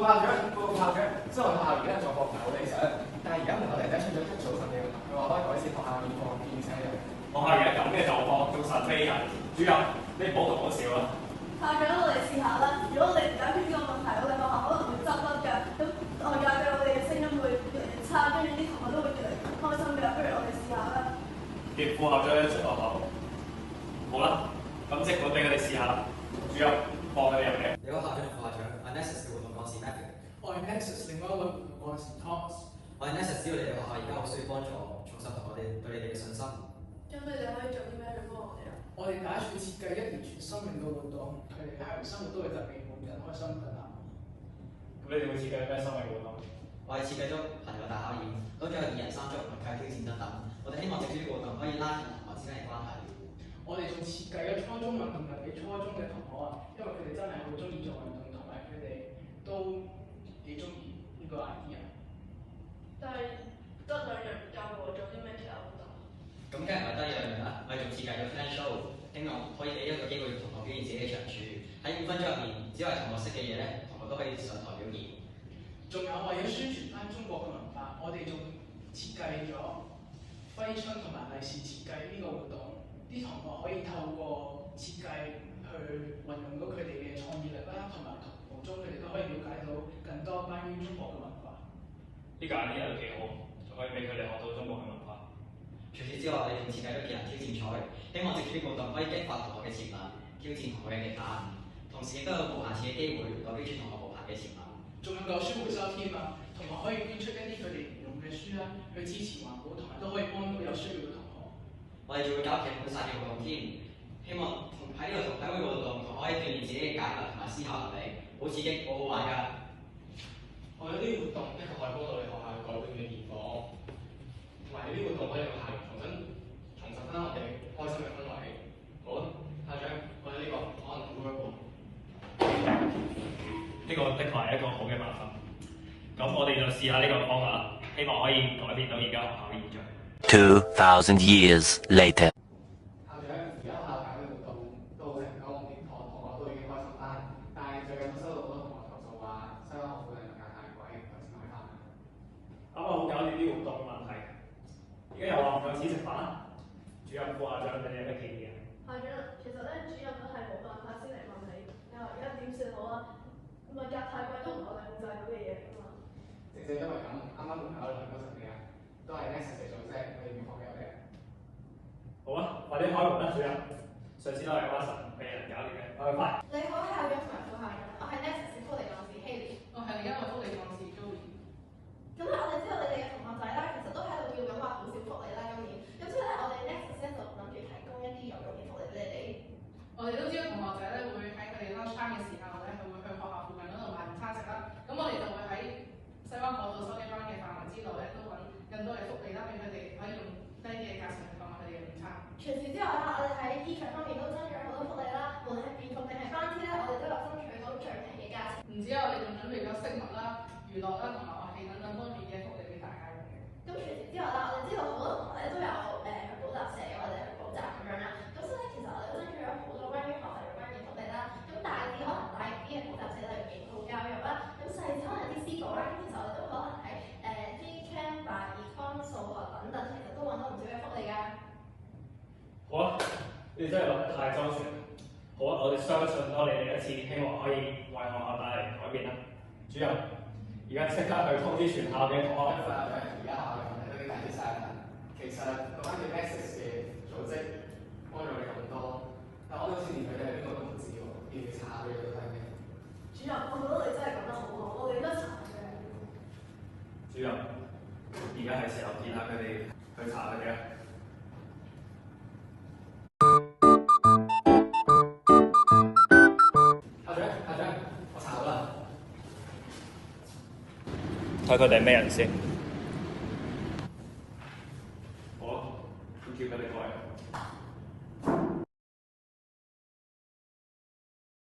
雖然學校而家狀況唔係好理想，但係而家門口突然間出咗一組神嘅，佢話可以改善學校現況，建議請人。學校而家咁嘅狀況，仲神秘人？主任，你唔好同我笑啦。校長，我哋試下啦。如果我哋唔解決呢個問題，我哋學校可能會執笠㗎。咁外界對我哋嘅聲音會越嚟越差，跟住啲同學都會越嚟越唔開心㗎。不如我哋試下啦。葉副校長出學校。好啦，咁即管俾佢哋試下啦。主任，放佢哋入嚟。你好，校長同副校長，我係 Nexus 嘅活動幹事 Matthew。我係 Nexus 另外一位活動幹事 Thomas。我係 Nexus 知道你哋學校而家好需要幫助，重拾同我哋對你哋嘅信心。咁你哋可以做啲咩去幫我哋啊？我哋打算設計一連串生命嘅活動，佢哋嘅校園生活都會特別滿人、開心等等。咁你哋會設計咩生命活動？我哋設計咗朋友大考驗，咁仲有2人3足同埋挑戰等等。我哋希望藉住呢個活動可以拉近同學之間嘅關係。我哋仲設計咗初中運動日俾初中嘅同學啊，因為佢哋真係好中意做運動，同埋佢哋都幾中意呢個 idea。但係得2人唔夠喎，做啲咩其他活動？咁梗係唔係得一樣啦，我哋仲設計咗 fan show，希望可以俾一個機會同學表現自己嘅長處。喺5分鐘入面，只係同學識嘅嘢咧，同學都可以上台表演。仲有為咗宣傳翻中國嘅文化，我哋仲設計咗揮春同埋利是設計呢個活動，啲同學可以透過設計去運用到佢哋嘅創意力啦，同埋途中佢哋都可以了解到更多關於中國嘅文化。呢個 idea 都幾好，仲可以俾佢哋學到中國嘅文化。除此之外，我哋仲設計咗技能挑戰賽，希望藉住呢個活動可以激發同學嘅潛能，挑戰同學嘅極限，同時亦都有無限次嘅機會代表住同學無限嘅潛能。仲有個書回收添啊，同學可以捐出一啲佢哋唔用嘅書啦，去支持環保，同埋都可以幫到有需要嘅同學。我哋仲會搞劇本殺嘅活動添，希望喺呢個活動同學可以鍛鍊自己嘅解密同埋思考能力，好刺激，好好玩㗎。我有啲活動一個可以幫到你學校改變嘅現況，同埋呢啲活動可以令校園重拾翻我哋開心嘅氛圍。好啊，校長，我哋呢個可能會一個。呢個的確係一個好嘅辦法。咁我哋就試下呢個方法啦，希望可以改變到而家學校嘅現象。2,000 years later。校長，而家學校搞嘅活動都好成功，啲同學都已經開心翻。但係最近收到好多同學投訴話，西灣河附近物價太貴，頭先開翻。啱啱好搞掂啲活動嘅問題，而家又話唔夠錢食飯，主任副校長你哋有咩建議啊？校長，其實咧主任都係冇辦法先嚟問你，你話而家點算好啊？物價太貴都唔係我哋控制到嘅嘢嚟㗎嘛。正正因為咁，啱啱門口兩個神嘅人都係 Nexus 嚟組織，我哋要學嘅有嘅。好啊，快啲開門啦，主任。上次都係阿神俾人搞掂嘅，快！你好，校長同埋副校長，我係 Nexus 福利幹事 Haley。我係另一位福利幹事 Joey。咁咧，我哋知道你哋嘅同學仔啦，其實都喺度叫緊話好少福利啦，今年。咁所以咧，我哋 Nexus 咧就諗住提供一啲有用嘅福利俾你哋。我哋都知道同學仔咧會喺佢哋 lunch time 嘅時候咧，係會去學校附近嗰度買午餐食啦。咁我哋就會喺西灣河道筲箕灣嘅範圍之內咧，都揾更多嘅福利啦，俾佢哋可以用低啲嘅價錢去購買佢哋嘅午餐。除此之外啦，我哋喺衣着方面都爭取好多福利啦，無論係便服定係班 T 咧，我哋都有爭取到最平嘅價錢。唔止啊，我哋仲準備咗飾物啦、娛樂啦同埋樂器等等方面嘅福利俾大家用嘅。咁除此之外啦，我哋知道好多同學咧都有去補習社或者去補習咁樣啦。咁所以咧，其實我哋都爭取咗好多關於學校有關嘅福利啦。咁大啲可能大型啲嘅補習社例如型號教育啦，咁細啲可能啲私補啦。咁其實我哋都可能喺啲 Canva、Econ、數學等等，其實都揾到唔少嘅福利㗎。好啊，你真係諗得太周全。好啊，我哋相信多你哋一次，希望可以為學校帶嚟改變啦。主任，而家即刻去通知全校嘅同學。副校長，而家學校嘅問題都已經解決晒啦。其實嗰間叫 Nexus 嘅組織幫咗你咁多，但我好似連佢哋係邊個都唔知喎，要唔要查下佢哋到底係咩？主任，我覺得你真係講得好好，我哋應該查嘅。主任，而家係時候見下佢哋，去查佢哋啦。校長，我查到啦。睇佢哋係咩人先？